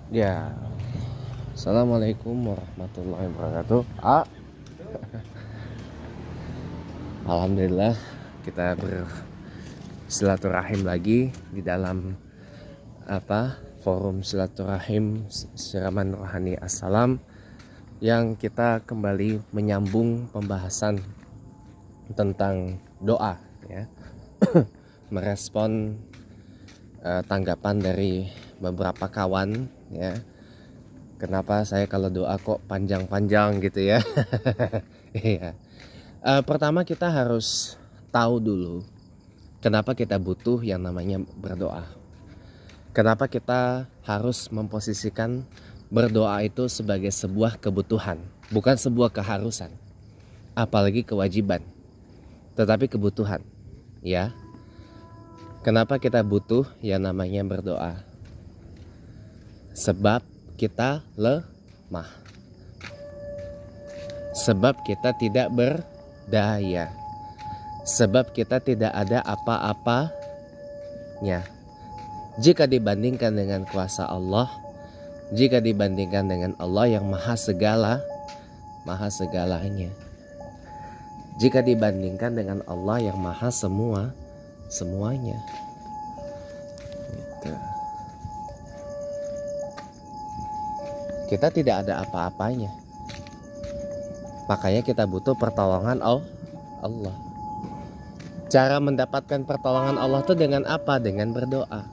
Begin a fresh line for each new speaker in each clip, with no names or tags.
Ya, assalamualaikum warahmatullahi wabarakatuh. Alhamdulillah kita bersilaturahim lagi di dalam forum silaturahim siraman rohani assalam, yang kita kembali menyambung pembahasan tentang doa, ya. Merespon tanggapan dari beberapa kawan, ya. Kenapa saya kalau doa kok panjang-panjang gitu ya? Iya. Pertama kita harus tahu dulu kenapa kita butuh yang namanya berdoa. Kenapa kita harus memposisikan berdoa itu sebagai sebuah kebutuhan, bukan sebuah keharusan, apalagi kewajiban, tetapi kebutuhan, ya. Kenapa kita butuh yang namanya berdoa? Sebab kita lemah, sebab kita tidak berdaya, sebab kita tidak ada apa-apanya jika dibandingkan dengan kuasa Allah, jika dibandingkan dengan Allah yang maha segalanya, jika dibandingkan dengan Allah yang maha semuanya gitu. Kita tidak ada apa-apanya, makanya kita butuh pertolongan Allah. Cara mendapatkan pertolongan Allah itu dengan apa? Dengan berdoa.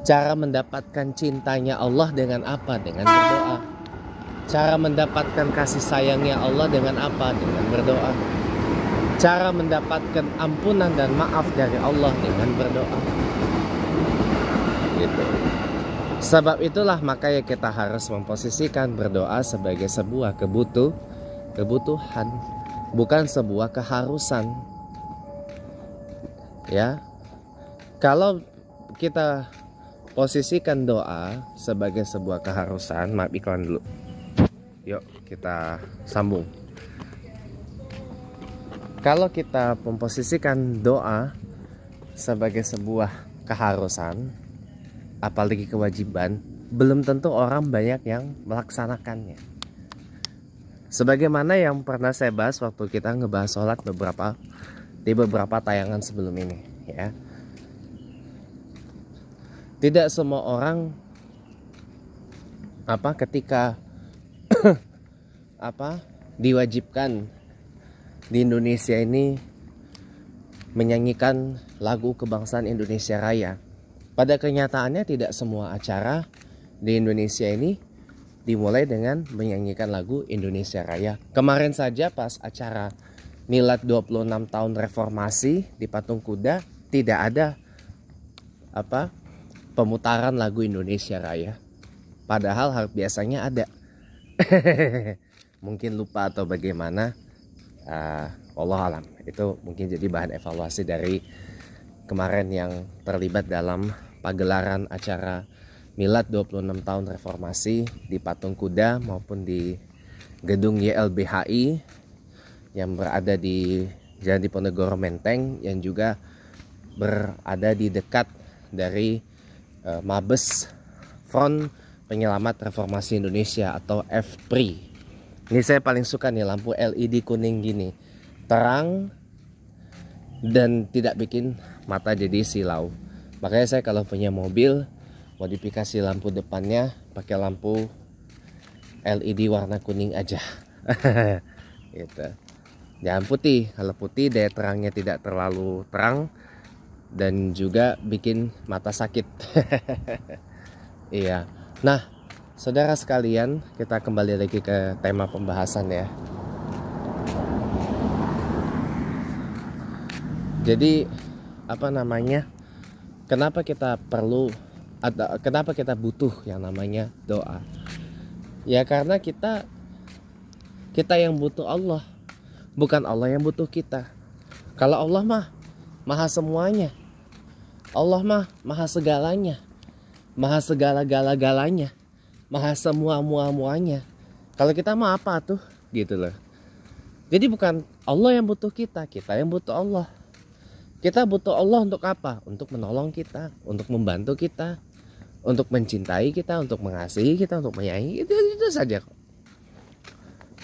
Cara mendapatkan cintanya Allah dengan apa? Dengan berdoa. Cara mendapatkan kasih sayangnya Allah dengan apa? Dengan berdoa. Cara mendapatkan ampunan dan maaf dari Allah dengan berdoa. Gitu. Sebab itulah makanya kita harus memposisikan berdoa sebagai sebuah kebutuhan, bukan sebuah keharusan. Ya. Kalau kita posisikan doa sebagai sebuah keharusan, maaf iklan dulu. Yuk kita sambung. Kalau kita memposisikan doa sebagai sebuah keharusan, apalagi kewajiban, belum tentu orang banyak yang melaksanakannya. Sebagaimana yang pernah saya bahas waktu kita ngebahas sholat di beberapa tayangan sebelum ini, ya. Tidak semua orang ketika diwajibkan di Indonesia ini menyanyikan lagu kebangsaan Indonesia Raya. Pada kenyataannya tidak semua acara di Indonesia ini dimulai dengan menyanyikan lagu Indonesia Raya. Kemarin saja pas acara Milad 26 tahun Reformasi di Patung Kuda tidak ada pemutaran lagu Indonesia Raya. Padahal biasanya ada. Mungkin lupa atau bagaimana, wallahu alam. Itu mungkin jadi bahan evaluasi dari kemarin yang terlibat dalam pagelaran acara Milad 26 tahun Reformasi di Patung Kuda maupun di gedung YLBHI yang berada di Jalan Diponegoro Menteng, yang juga berada di dekat dari Mabes Front Penyelamat Reformasi Indonesia atau FPRI. Ini saya paling suka nih, lampu LED kuning gini, terang dan tidak bikin mata jadi silau. Makanya saya kalau punya mobil, modifikasi lampu depannya pakai lampu LED warna kuning aja. Gitu. Jangan putih. Kalau putih daya terangnya tidak terlalu terang dan juga bikin mata sakit. Iya. Nah, saudara sekalian, kita kembali lagi ke tema pembahasan, ya. Jadi kenapa kita butuh yang namanya doa? Ya karena kita yang butuh Allah, bukan Allah yang butuh kita. Kalau Allah mah maha semuanya, Allah mah maha segalanya, maha segala-galanya, maha semua-muanya. Kalau kita mah apa tuh? Gitu loh. Jadi bukan Allah yang butuh kita, kita yang butuh Allah. Kita butuh Allah untuk apa? Untuk menolong kita, untuk membantu kita, untuk mencintai kita, untuk mengasihi kita, untuk menyayangi, itu saja kok.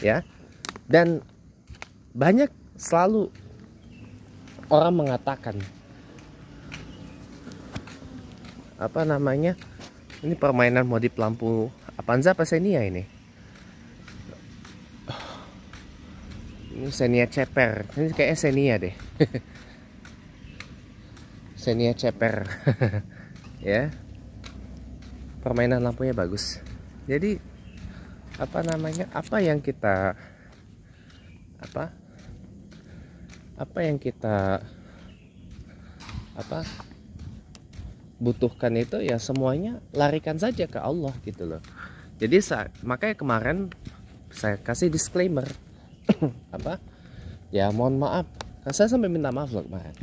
Ya. Dan banyak selalu orang mengatakan apa namanya, ini permainan modif lampu Avanza apa Xenia ini? Ini Xenia ceper, ini kayaknya Xenia deh. Xenia ceper. Ya, permainan lampunya bagus. Jadi apa namanya, apa yang kita butuhkan itu ya semuanya larikan saja ke Allah gitu loh. Jadi makanya kemarin saya kasih disclaimer. Ya mohon maaf, saya sampai minta maaf loh kemarin.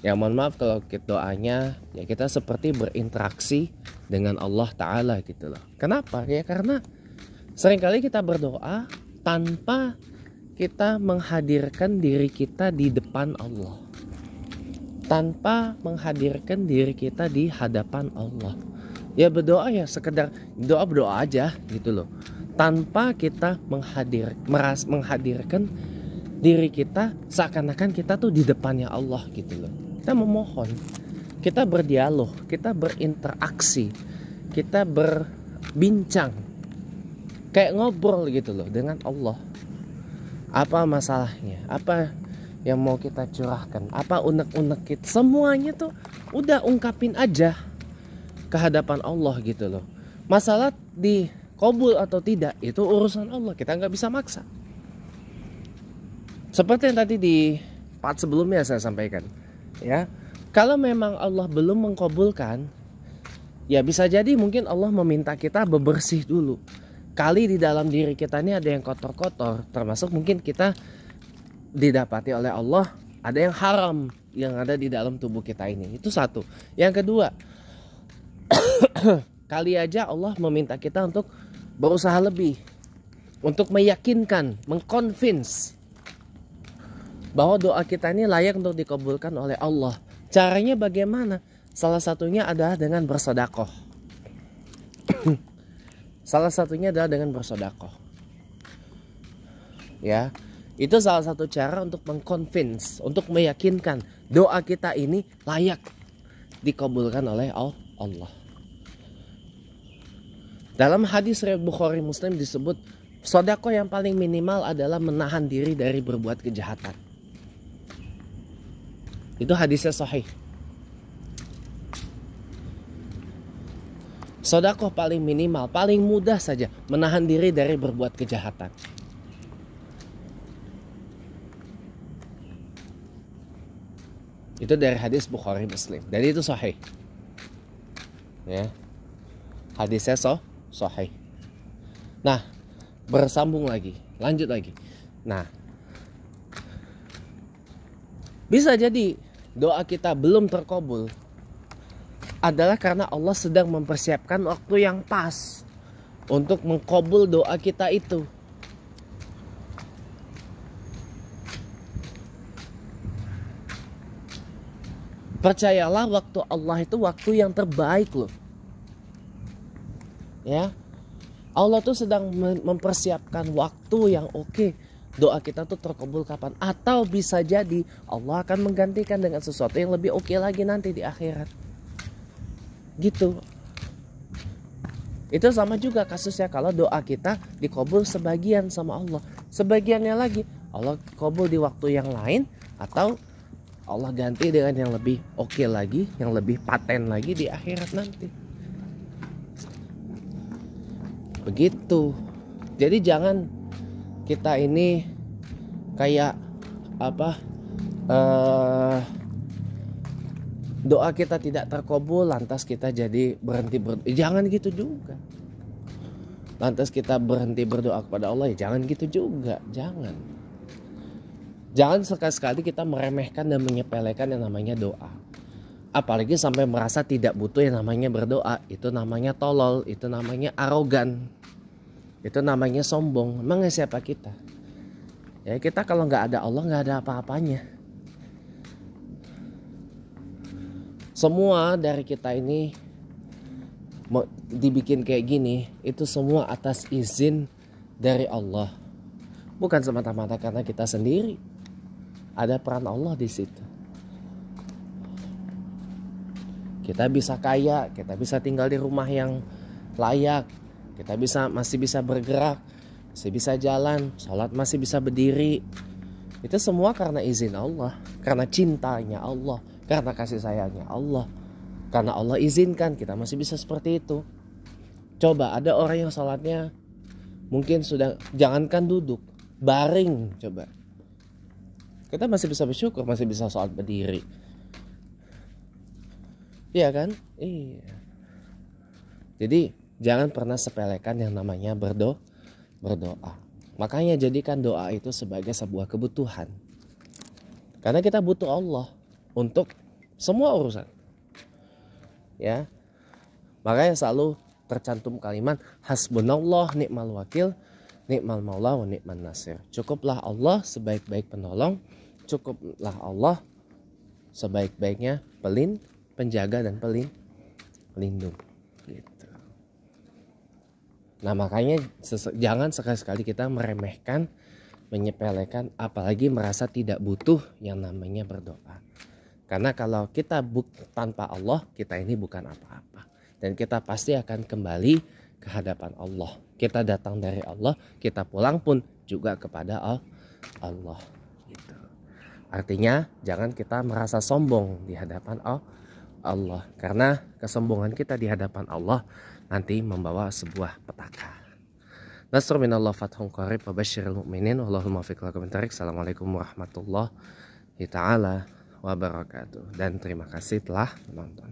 Ya mohon maaf kalau doanya ya kita seperti berinteraksi dengan Allah Ta'ala gitu loh. Kenapa? Ya karena seringkali kita berdoa tanpa kita menghadirkan diri kita di depan Allah, tanpa menghadirkan diri kita di hadapan Allah. Ya berdoa ya sekedar berdoa aja gitu loh, tanpa kita menghadirkan diri kita seakan-akan kita tuh di depannya Allah gitu loh. Kita memohon, kita berdialog, kita berinteraksi, kita berbincang, kayak ngobrol gitu loh dengan Allah. Apa masalahnya, apa yang mau kita curahkan, apa unek-unek kita, semuanya tuh udah ungkapin aja ke hadapan Allah gitu loh. Masalah dikabul atau tidak itu urusan Allah, kita nggak bisa maksa. Seperti yang tadi di part sebelumnya saya sampaikan, ya kalau memang Allah belum mengkabulkan, ya bisa jadi mungkin Allah meminta kita bebersih dulu. Kali di dalam diri kita ini ada yang kotor-kotor, termasuk mungkin kita didapati oleh Allah ada yang haram yang ada di dalam tubuh kita ini. Itu satu. Yang kedua, kali aja Allah meminta kita untuk berusaha lebih, untuk meyakinkan, mengconvince bahwa doa kita ini layak untuk dikabulkan oleh Allah. Caranya bagaimana? Salah satunya adalah dengan bersedekah. Salah satunya adalah dengan bersedekah. Ya, itu salah satu cara untuk mengconvince, untuk meyakinkan doa kita ini layak dikabulkan oleh Allah. Dalam hadis riwayat Bukhari Muslim disebut sedekah yang paling minimal adalah menahan diri dari berbuat kejahatan. Itu hadisnya sahih. Sedekah paling minimal, paling mudah saja menahan diri dari berbuat kejahatan. Itu dari hadis Bukhari Muslim. Dan itu sahih. Ya. Hadisnya sahih. Nah, bersambung lagi, lanjut lagi. Nah, bisa jadi doa kita belum terkabul adalah karena Allah sedang mempersiapkan waktu yang pas untuk mengkabul doa kita itu. Percayalah, waktu Allah itu waktu yang terbaik loh. Ya, Allah tuh sedang mempersiapkan waktu yang oke. Doa kita tuh terkabul kapan? Atau bisa jadi Allah akan menggantikan dengan sesuatu yang lebih oke lagi nanti di akhirat. Gitu. Itu sama juga kasusnya kalau doa kita dikabul sebagian sama Allah, sebagiannya lagi Allah kabul di waktu yang lain, atau Allah ganti dengan yang lebih oke lagi, yang lebih paten lagi di akhirat nanti. Begitu. Jadi jangan kita ini kayak doa kita tidak terkabul lantas kita jadi berhenti berdoa. Jangan gitu juga. Lantas kita berhenti berdoa kepada Allah, ya jangan gitu juga. Jangan sekali-sekali kita meremehkan dan menyepelekan yang namanya doa. Apalagi sampai merasa tidak butuh yang namanya berdoa. Itu namanya tolol, itu namanya arogan, itu namanya sombong. Emangnya siapa kita? Ya kita kalau nggak ada Allah nggak ada apa-apanya. Semua dari kita ini mau dibikin kayak gini, itu semua atas izin dari Allah. Bukan semata-mata karena kita sendiri. Ada peran Allah di situ. Kita bisa kaya, kita bisa tinggal di rumah yang layak, kita masih bisa bergerak, masih bisa jalan, sholat masih bisa berdiri. Itu semua karena izin Allah, karena cintanya Allah, karena kasih sayangnya Allah. Karena Allah izinkan kita masih bisa seperti itu. Coba ada orang yang sholatnya mungkin sudah, jangankan duduk, baring coba. Kita masih bisa bersyukur, masih bisa sholat berdiri. Iya kan? Iya. Jadi jangan pernah sepelekan yang namanya berdoa. Makanya jadikan doa itu sebagai sebuah kebutuhan. Karena kita butuh Allah untuk semua urusan. Ya. Makanya selalu tercantum kalimat hasbunallah ni'mal wakil, ni'mal maula wa ni'man nasir. Cukuplah Allah sebaik-baik penolong, cukuplah Allah sebaik-baiknya penjaga dan pelindung gitu. Nah makanya jangan sekali-sekali kita meremehkan, menyepelekan, apalagi merasa tidak butuh yang namanya berdoa. Karena kalau kita tanpa Allah, kita ini bukan apa-apa. Dan kita pasti akan kembali ke hadapan Allah. Kita datang dari Allah, kita pulang pun juga kepada Allah. Gitu. Artinya jangan kita merasa sombong di hadapan Allah. Karena kesombongan kita di hadapan Allah nanti membawa sebuah petaka. Nasrun minallah fathun qarib wa basyiril mu'minin wallahul muwaffiq ila aqwamit thoriq. Assalamualaikum warahmatullahi taala wabarakatuh. Dan terima kasih telah menonton.